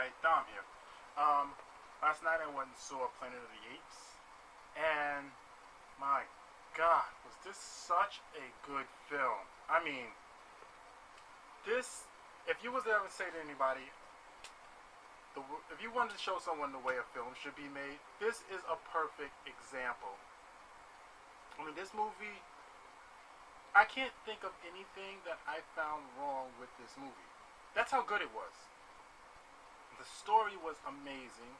Alright, Dom here. Last night I went and saw Planet of the Apes, and my God, was this such a good film. I mean, this, if you was to ever say to anybody, if you wanted to show someone the way a film should be made, this is a perfect example. I mean, this movie, I can't think of anything that I found wrong with this movie. That's how good it was. The story was amazing.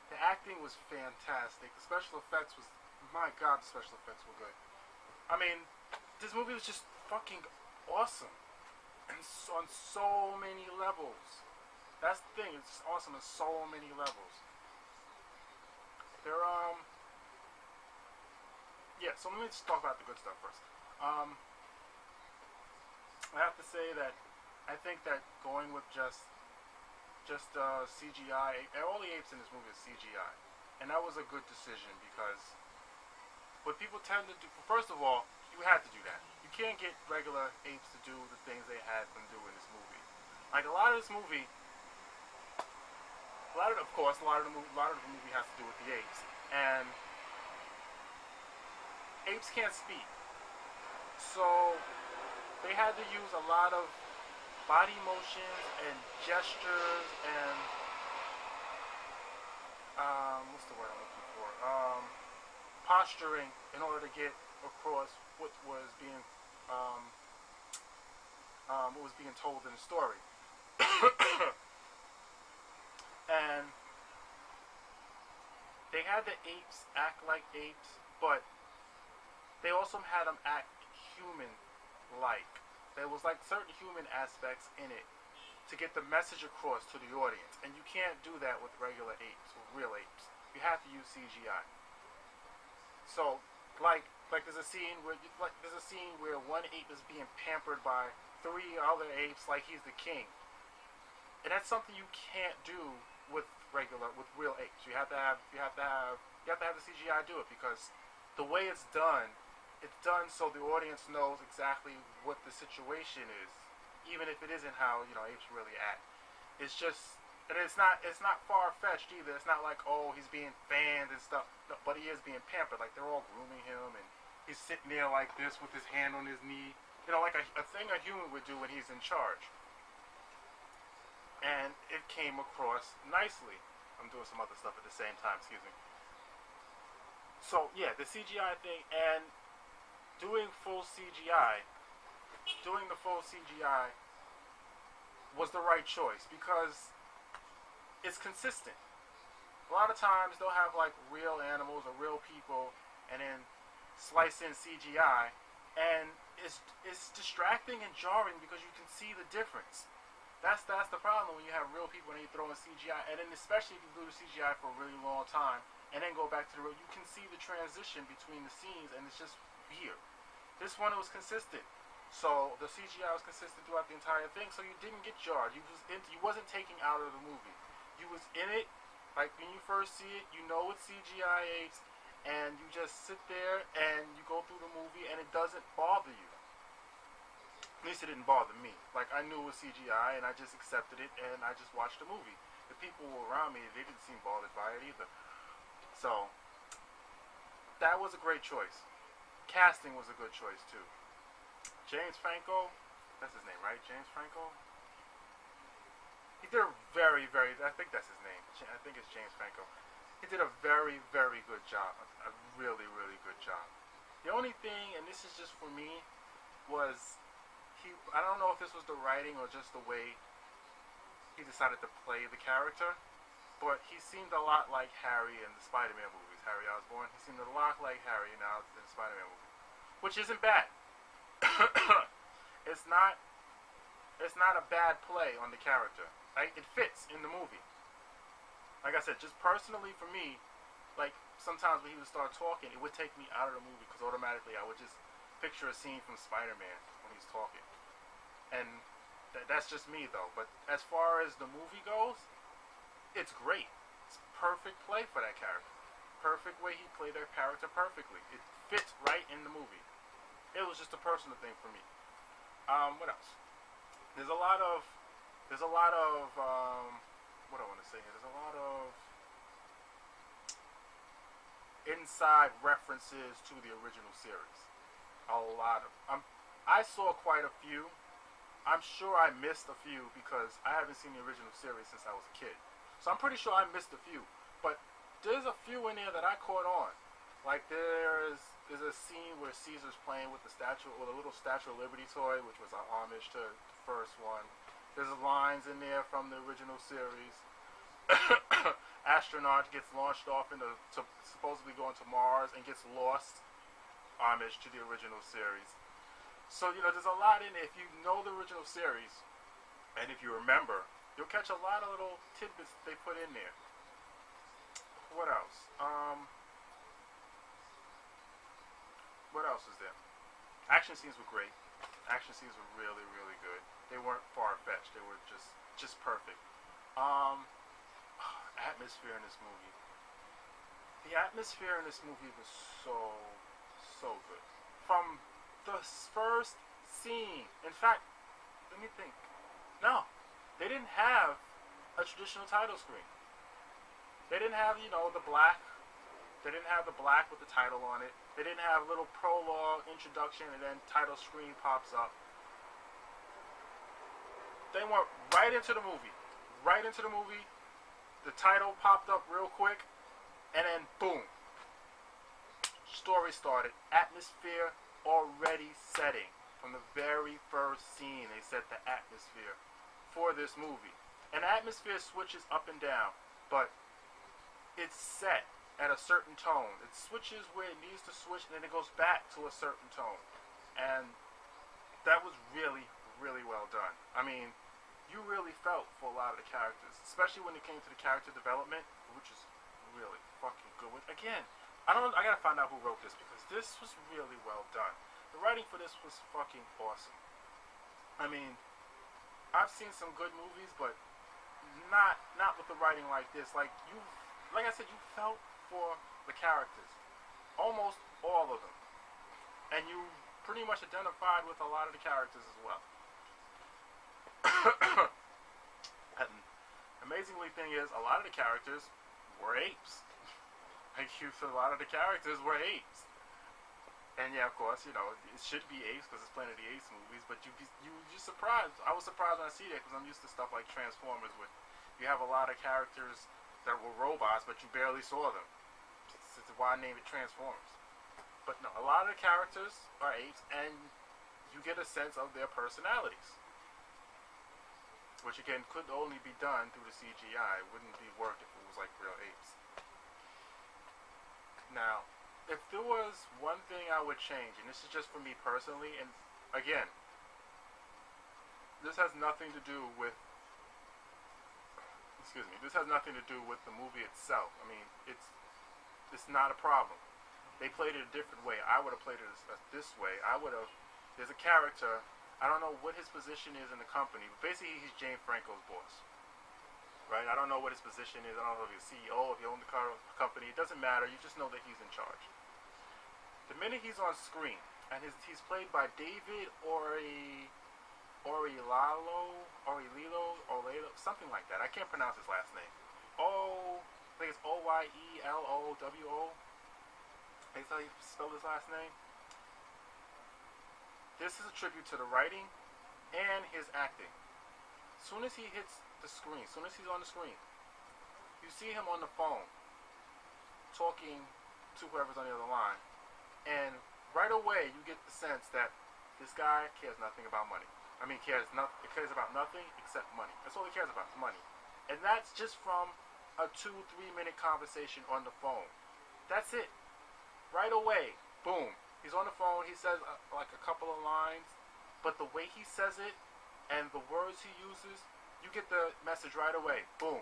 The acting was fantastic. The special effects was, my God, the special effects were good. I mean, this movie was just fucking awesome. And so, on so many levels. That's the thing, it's awesome on so many levels. Yeah, so let me just talk about the good stuff first. I have to say that I think that going with just CGI, all the apes in this movie is CGI, and that was a good decision because what people tend to do, first of all, you had to do that. You can't get regular apes to do the things they had them do in this movie. Like a lot of the movie has to do with the apes, and apes can't speak, so they had to use a lot of body motions and gestures and what's the word I'm looking for? Posturing in order to get across what was being told in the story. And they had the apes act like apes, but they also had them act human-like. There was like certain human aspects in it to get the message across to the audience, and you can't do that with regular apes, with real apes. You have to use CGI. So, like there's a scene where one ape is being pampered by three other apes like he's the king, and that's something you can't do with real apes. You have to have the CGI do it because the way it's done so the audience knows exactly what the situation is, even if it isn't how apes really act. It's just, and it's not far fetched either. It's not like, oh, he's being fanned and stuff, no, but he is being pampered. Like they're all grooming him, and he's sitting there like this with his hand on his knee, like a thing a human would do when he's in charge. And it came across nicely. I'm doing some other stuff at the same time, excuse me. So yeah, the CGI thing and doing the full CGI was the right choice because it's consistent. A lot of times they'll have like real animals or real people and then slice in CGI, and it's distracting and jarring because you can see the difference. That's the problem when you have real people and you throw in CGI, and then especially if you do the CGI for a really long time and then go back to the real, you can see the transition between the scenes, and it's just weird. This one, it was consistent, so the CGI was consistent throughout the entire thing, so you didn't get jarred. You wasn't taking out of the movie. You was in it, like when you first see it, you know it's CGI apes, and you just sit there and you go through the movie, and it doesn't bother you. At least it didn't bother me. Like, I knew it was CGI, and I just accepted it, and I just watched the movie. The people around me, they didn't seem bothered by it either. So, that was a great choice. Casting was a good choice, too. James Franco, that's his name, right? James Franco? He did a very, I think that's his name. I think it's James Franco. He did a very, very good job. A really, really good job. The only thing, and this is just for me, was I don't know if this was the writing or just the way he decided to play the character, but he seemed a lot like Harry in the Spider-Man movies. Harry Osborn. He seemed a lot like Harry now in the Spider-Man movie, which isn't bad. It's not a bad play on the character. Like, it fits in the movie. Like I said, just personally for me, like sometimes when he would start talking, it would take me out of the movie because automatically I would just picture a scene from Spider-Man when he's talking. And that's just me though. But as far as the movie goes, it's great. It's perfect play for that character. Perfect way he played that character perfectly. It fits right in the movie. It was just a personal thing for me. What else? There's a lot of what do I want inside references to the original series. A lot of I saw quite a few. I'm sure I missed a few because I haven't seen the original series since I was a kid. So I'm pretty sure I missed a few. But there's a few in there that I caught on. Like there's a scene where Caesar's playing with a little Statue of Liberty toy, which was an homage to the first one. There's lines in there from the original series. Astronaut gets launched off to supposedly going to Mars and gets lost. Homage to the original series. So, there's a lot in it. If you know the original series, and if you remember, you'll catch a lot of little tidbits they put in there. What else? What else is there? Action scenes were great. Action scenes were really, really good. They weren't far-fetched. They were just perfect. Atmosphere in this movie. The atmosphere in this movie was so good. From the first scene. In fact, let me think. No, they didn't have a traditional title screen. They didn't have, the black. They didn't have the black with the title on it. They didn't have a little prologue, introduction, and then title screen pops up. They went right into the movie. Right into the movie. The title popped up real quick, and then boom. Story started. Atmosphere already setting. From the very first scene, they set the atmosphere for this movie. And the atmosphere switches up and down, but it's set at a certain tone. It switches where it needs to switch, and then it goes back to a certain tone. And that was really, really well done. I mean, you really felt for a lot of the characters, especially when it came to the character development, which is really fucking good. Again, I gotta find out who wrote this, because this was really well done. The writing for this was fucking awesome. I mean, I've seen some good movies, but not with the writing like this. Like I said, you felt for the characters, almost all of them, and you pretty much identified with a lot of the characters as well. And amazingly thing is, a lot of the characters were apes. Like, a lot of the characters were apes. And yeah, of course, it should be apes because it's Planet of the Apes movies, but you're surprised. I was surprised when I see that, because I'm used to stuff like Transformers, where you have a lot of characters that were robots, but you barely saw them. That's why I named it Transformers. But no, a lot of the characters are apes, and you get a sense of their personalities. Which, again, could only be done through the CGI. It wouldn't be worked if it was like real apes. Now, if there was one thing I would change, and this is just for me personally, and again, this has nothing to do with, this has nothing to do with the movie itself. I mean, it's not a problem. They played it a different way. I would have played it this way. There's a character, I don't know what his position is in the company, but basically he's James Franco's boss. Right? I don't know what his position is. I don't know if he's CEO, if he owns the company. It doesn't matter. You just know that he's in charge. The minute he's on screen, and he's played by David Oyelowo, something like that. I can't pronounce his last name. I think it's Oyelowo. That's how you spell his last name. This is a tribute to the writing and his acting. As soon as he hits the screen, as soon as he's on the screen, you see him on the phone talking to whoever's on the other line, and right away you get the sense that this guy cares nothing about money. I mean, cares about nothing except money. That's all he cares about, is money. And that's just from a 2-3 minute conversation on the phone. That's it. Right away, boom. He's on the phone. He says like a couple of lines, but the way he says it and the words he uses, you get the message right away. Boom.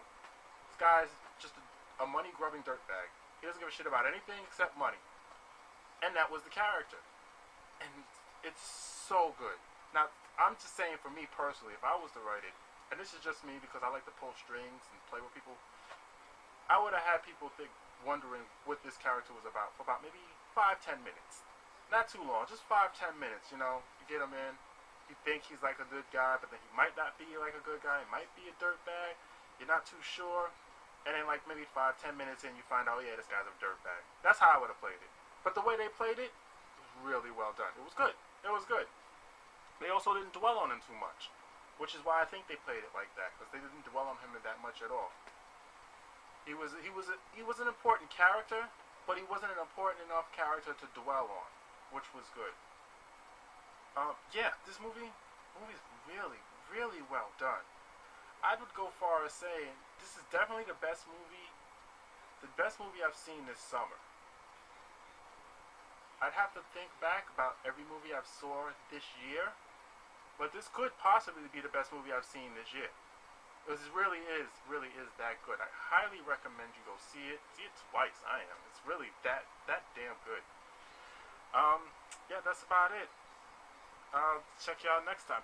This guy's just a money-grubbing dirtbag. He doesn't give a shit about anything except money. And that was the character. And it's so good. Now, I'm just saying, for me personally, if I was to write it, and this is just me because I like to pull strings and play with people, I would have had people wondering what this character was about for about maybe 5-10 minutes. Not too long, just 5-10 minutes, You get him in, you think he's like a good guy, but then he might not be like a good guy, he might be a dirtbag, you're not too sure. and then like maybe 5-10 minutes in, you find out, yeah, this guy's a dirtbag. That's how I would have played it. But the way they played it was really well done. It was good. It was good. They also didn't dwell on him too much, which is why I think they played it like that, because they didn't dwell on him that much at all. He was an important character, but he wasn't an important enough character to dwell on, which was good. Yeah, this movie's really, really well done. I would go far as saying this is definitely the best movie I've seen this summer. I'd have to think back about every movie I've saw this year, but this could possibly be the best movie I've seen this year. Because it really is that good. I highly recommend you go see it. See it twice. I am. It's really that damn good. Yeah, that's about it. I'll check y'all next time.